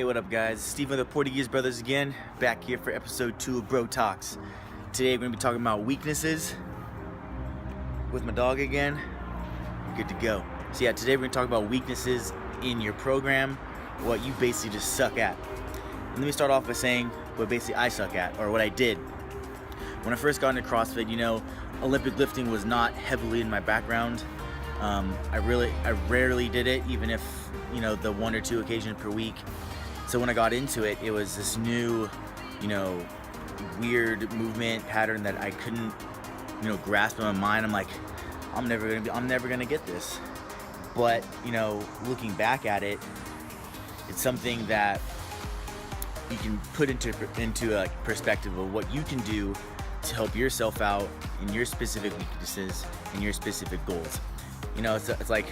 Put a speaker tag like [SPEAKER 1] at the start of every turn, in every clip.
[SPEAKER 1] Hey, what up guys? Steve with the Portuguese Brothers again, back here for episode 2 of Bro Talks. Today we're going to be talking about weaknesses with my dog again. We're good to go. So yeah, today we're going to talk about weaknesses in your program, what you basically just suck at. And let me start off by saying what basically I suck at, or what I did. When I first got into CrossFit, Olympic lifting was not heavily in my background. I rarely did it, even if, the 1 or 2 occasions per week. So when I got into it, it was this new, weird movement pattern that I couldn't, grasp in my mind. I'm like, I'm never gonna get this. But, looking back at it, it's something that you can put into a perspective of what you can do to help yourself out in your specific weaknesses and your specific goals. It's like,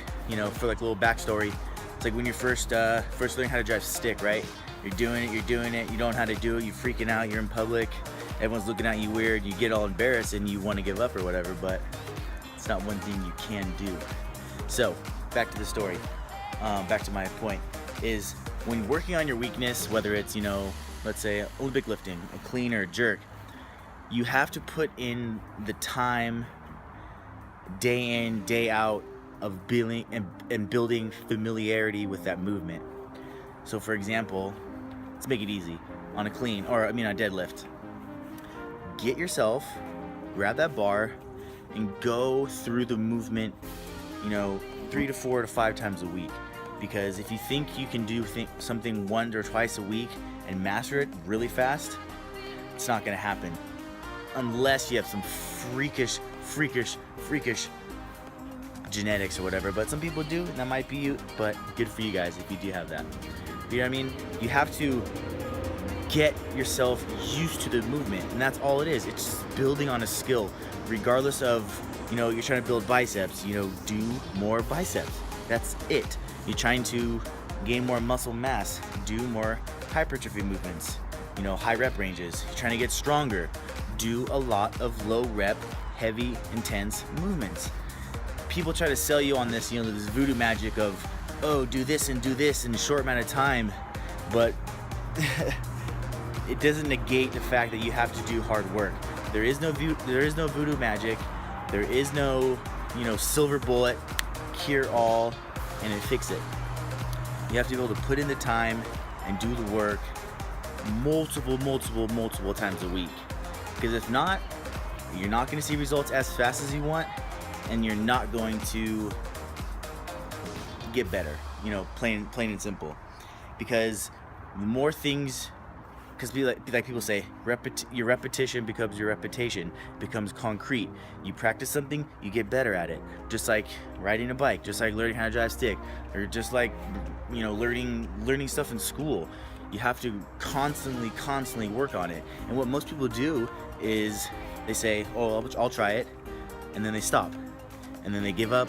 [SPEAKER 1] for like a little backstory, it's like when you're first learning how to drive stick, right? You're doing it, you don't know how to do it, you're freaking out, you're in public, everyone's looking at you weird, you get all embarrassed and you want to give up or whatever, but it's not one thing you can do. So, back to the story, back to my point, is when working on your weakness, whether it's, let's say Olympic lifting, a clean or a jerk, you have to put in the time, day in, day out, of building and building familiarity with that movement. So for example, let's make it easy. On a clean, or a deadlift, get yourself, grab that bar, and go through the movement, 3 to 4 to 5 times a week. Because if you think you can do something 1 or twice a week and master it really fast, it's not gonna happen. Unless you have some freakish genetics or whatever, but some people do, and that might be you, but good for you guys if you do have that. You know what I mean? You have to get yourself used to the movement, and that's all it is. It's just building on a skill. Regardless of, you're trying to build biceps, do more biceps. That's it. You're trying to gain more muscle mass, do more hypertrophy movements, high rep ranges. You're trying to get stronger, do a lot of low rep, heavy, intense movements. People try to sell you on this, this voodoo magic of, oh, do this in a short amount of time, but it doesn't negate the fact that you have to do hard work. There is no voodoo magic. There is no, silver bullet, cure all, and it fix it. You have to be able to put in the time and do the work multiple times a week. Because if not, you're not going to see results as fast as you want, and you're not going to get better, plain and simple. Because the more things, because like people say, your repetition becomes your reputation, becomes concrete. You practice something, you get better at it. Just like riding a bike, just like learning how to drive stick, or just like, learning stuff in school. You have to constantly work on it. And what most people do is they say, oh, I'll try it, and then they stop. And then they give up,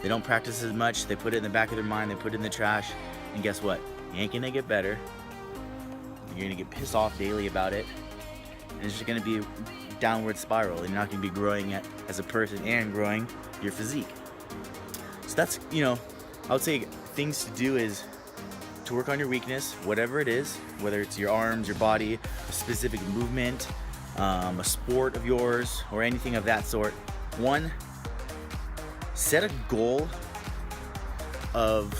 [SPEAKER 1] they don't practice as much, they put it in the back of their mind, they put it in the trash, and guess what? You ain't gonna get better. You're gonna get pissed off daily about it, and it's just gonna be a downward spiral, and you're not gonna be growing as a person and growing your physique. So that's, I would say things to do is to work on your weakness, whatever it is, whether it's your arms, your body, a specific movement, a sport of yours, or anything of that sort. 1, set a goal of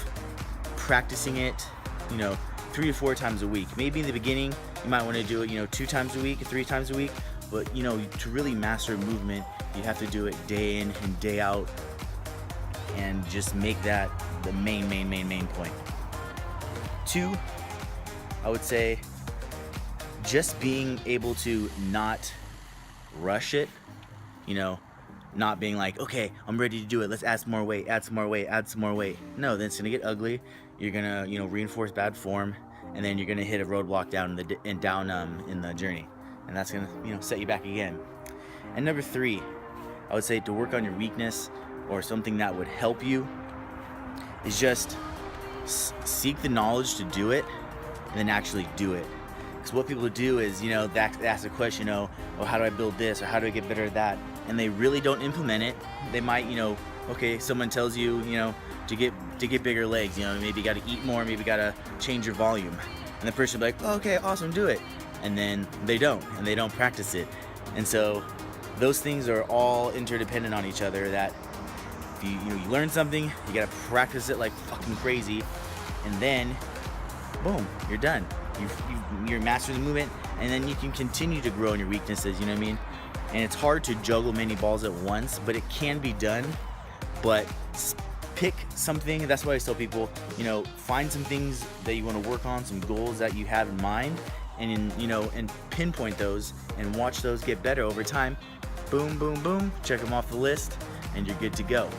[SPEAKER 1] practicing it, 3 to 4 times a week. Maybe in the beginning, you might want to do it, 2 times a week, 3 times a week. But, to really master a movement, you have to do it day in and day out, and just make that the main point. 2, I would say, just being able to not rush it, not being like, okay, I'm ready to do it, let's add some more weight. No, then it's gonna get ugly. You're gonna, reinforce bad form, and then you're gonna hit a roadblock down in the journey, and that's gonna, set you back again. And number 3, I would say to work on your weakness, or something that would help you, is just seek the knowledge to do it, and then actually do it. Because what people do is, they ask the question, oh, how do I build this, or how do I get better at that? And they really don't implement it. They might, okay, someone tells you, to get bigger legs, maybe you got to eat more, maybe you got to change your volume. and the person will be like, oh, okay, awesome, do it. And then they don't, and they don't practice it. And so those things are all interdependent on each other, that if you learn something, you gotta practice it like fucking crazy, and then boom, you're done. You're mastering the movement, and then you can continue to grow in your weaknesses, you know what I mean? And it's hard to juggle many balls at once, but it can be done. But pick something. That's why I tell people, find some things that you want to work on, some goals that you have in mind, and and pinpoint those and watch those get better over time. Boom, boom, boom. Check them off the list, and you're good to go.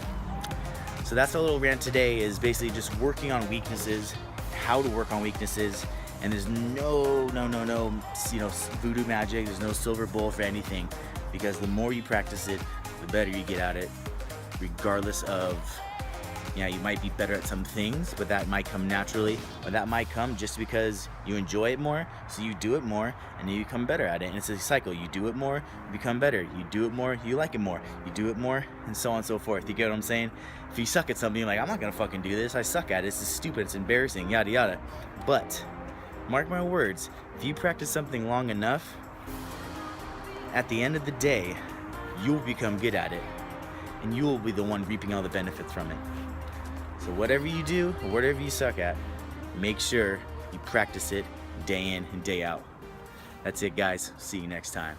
[SPEAKER 1] So that's our little rant today, is basically just working on weaknesses, how to work on weaknesses. And there's no voodoo magic. There's no silver bullet for anything, because the more you practice it, the better you get at it. Regardless of, you might be better at some things, but that might come naturally, or that might come just because you enjoy it more, so you do it more, and then you become better at it. And it's a cycle. You do it more, you become better. You do it more, you like it more. You do it more, and so on and so forth. You get what I'm saying? If you suck at something, you're like, I'm not gonna fucking do this. I suck at it. This is stupid. It's embarrassing. Yada yada. But mark my words, if you practice something long enough, at the end of the day, you'll become good at it, and you will be the one reaping all the benefits from it. So whatever you do, or whatever you suck at, make sure you practice it day in and day out. That's it, guys. See you next time.